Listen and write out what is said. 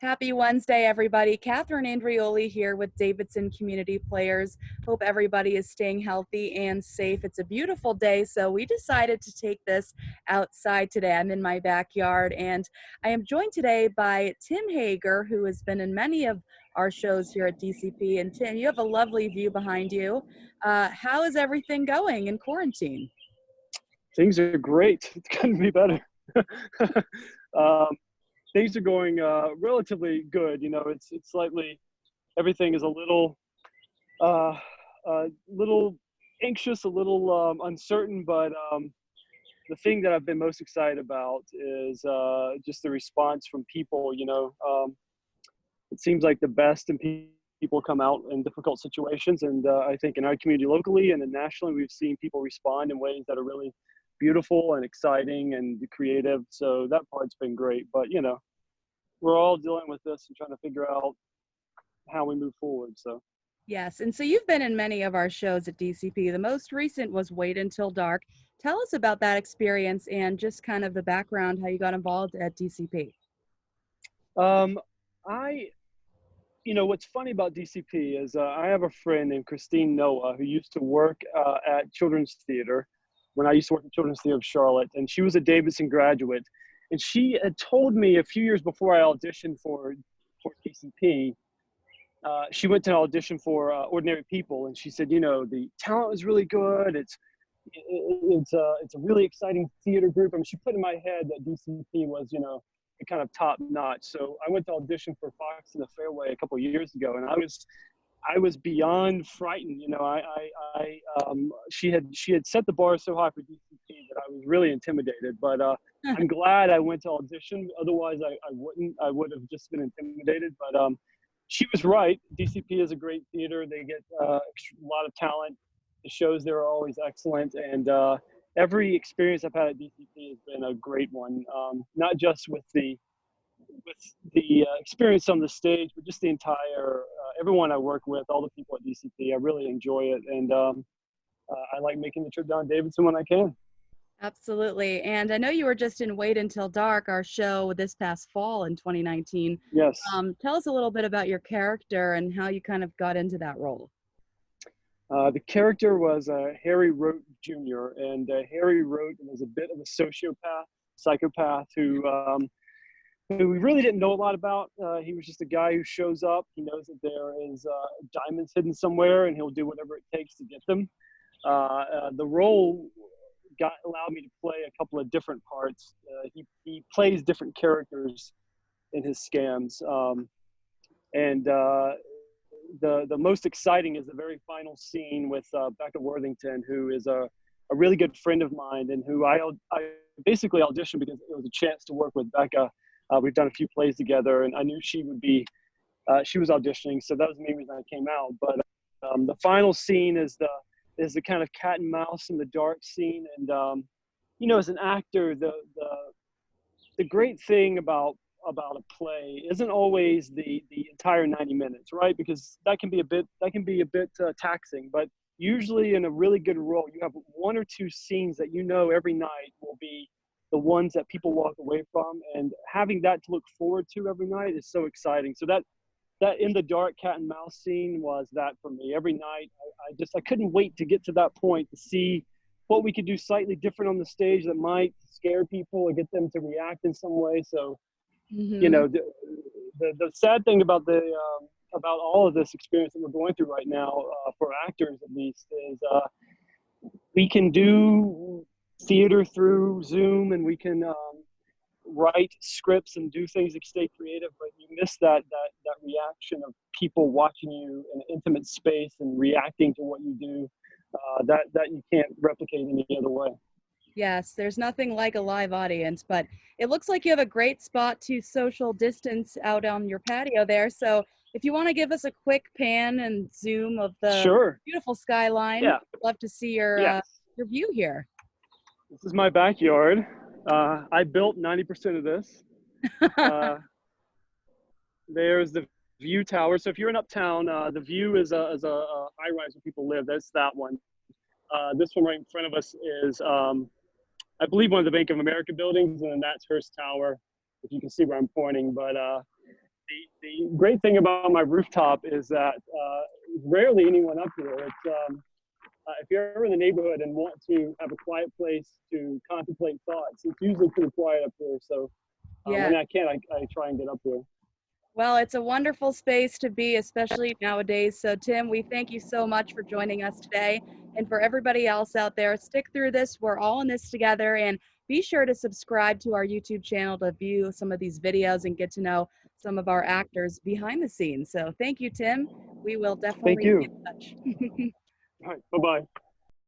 Happy Wednesday, everybody. Catherine Andrioli here with Davidson Community Players. Hope everybody is staying healthy and safe. It's a beautiful day, so we decided to take this outside today. I'm in my backyard, and I am joined today by Tim Hager, who has been in many of our shows here at DCP. And Tim, you have a lovely view behind you. How is everything going in quarantine? Things are great. It's going to be better. um, Things are going relatively good. You know, it's slightly, everything is uh, a little anxious, a little uncertain. But the thing that I've been most excited about is just the response from people. It seems like the best in people come out in difficult situations, and I think in our community locally and then nationally, we've seen people respond in ways that are really beautiful and exciting and creative. So that part's been great. But we're all dealing with this and trying to figure out how we move forward. So Yes, and so you've been in many of our shows at DCP. The most recent was Wait Until Dark. Tell us about that experience and just kind of the background, how you got involved at DCP. um, I, what's funny about DCP is I have a friend named Christine Noah who used to work at Children's Theater when I used to work at Children's Theater of Charlotte, and she was a Davidson graduate. And she had told me a few years before I auditioned for DCP, she went to an audition for Ordinary People, and she said, the talent was really good. It's a really exciting theater group. I mean, she put in my head that DCP was, the kind of top notch. So I went to audition for Fox in the Fairway a couple of years ago, and I was beyond frightened. She had set the bar so high for DCP that I was really intimidated. But I'm glad I went to audition. Otherwise, I would have just been intimidated. But she was right. DCP is a great theater. They get a lot of talent. The shows there are always excellent, and every experience I've had at DCP has been a great one. Not just with the experience on the stage, but just the entire everyone I work with, all the people at DCP. I really enjoy it, and I like making the trip down Davidson when I can. Absolutely. And I know you were just in Wait Until Dark, our show this past fall in 2019. Yes. Tell us a little bit about your character and how you kind of got into that role. The character was Harry Rote Jr., and Harry Rote was a bit of a psychopath who we really didn't know a lot about. He was just a guy who shows up. He knows that there is diamonds hidden somewhere, and he'll do whatever it takes to get them. The role allowed me to play a couple of different parts. He plays different characters in his scams, and the most exciting is the very final scene with Becca Worthington, who is a really good friend of mine, and who I basically auditioned because it was a chance to work with Becca. We've done a few plays together, and I knew she would be. She was auditioning, so that was the main reason I came out. But the final scene is the kind of cat and mouse in the dark scene, and as an actor, the great thing about a play isn't always the entire 90 minutes, right? Because that can be a bit taxing. But usually, in a really good role, you have one or two scenes that every night will be the ones that people walk away from, and having that to look forward to every night is so exciting. So that in the dark cat and mouse scene was that for me. Every night, I couldn't wait to get to that point to see what we could do slightly different on the stage that might scare people or get them to react in some way. So, the sad thing about about all of this experience that we're going through right now, for actors at least, is we can do theater through Zoom, and we can write scripts and do things to stay creative, but you miss that reaction of people watching you in an intimate space and reacting to what you do. That you can't replicate any other way. Yes, there's nothing like a live audience, but it looks like you have a great spot to social distance out on your patio there. So if you want to give us a quick pan and zoom of the Sure. beautiful skyline, Yeah. I'd love to see your view here. This is my backyard. I built 90% of this. There's the view tower. So if you're in Uptown, the view is a high-rise where people live. That's that one. This one right in front of us is, I believe, one of the Bank of America buildings, and then that's Hearst Tower, if you can see where I'm pointing. But The great thing about my rooftop is that rarely anyone up here. If you're ever in the neighborhood and want to have a quiet place to contemplate thoughts, it's usually pretty quiet up here. So Yeah. when I can, I try and get up here. Well, it's a wonderful space to be, especially nowadays. So, Tim, we thank you so much for joining us today. And for everybody else out there, stick through this. We're all in this together. And be sure to subscribe to our YouTube channel to view some of these videos and get to know some of our actors behind the scenes. So, thank you, Tim. We will Thank definitely be you. in touch. All right. Bye bye.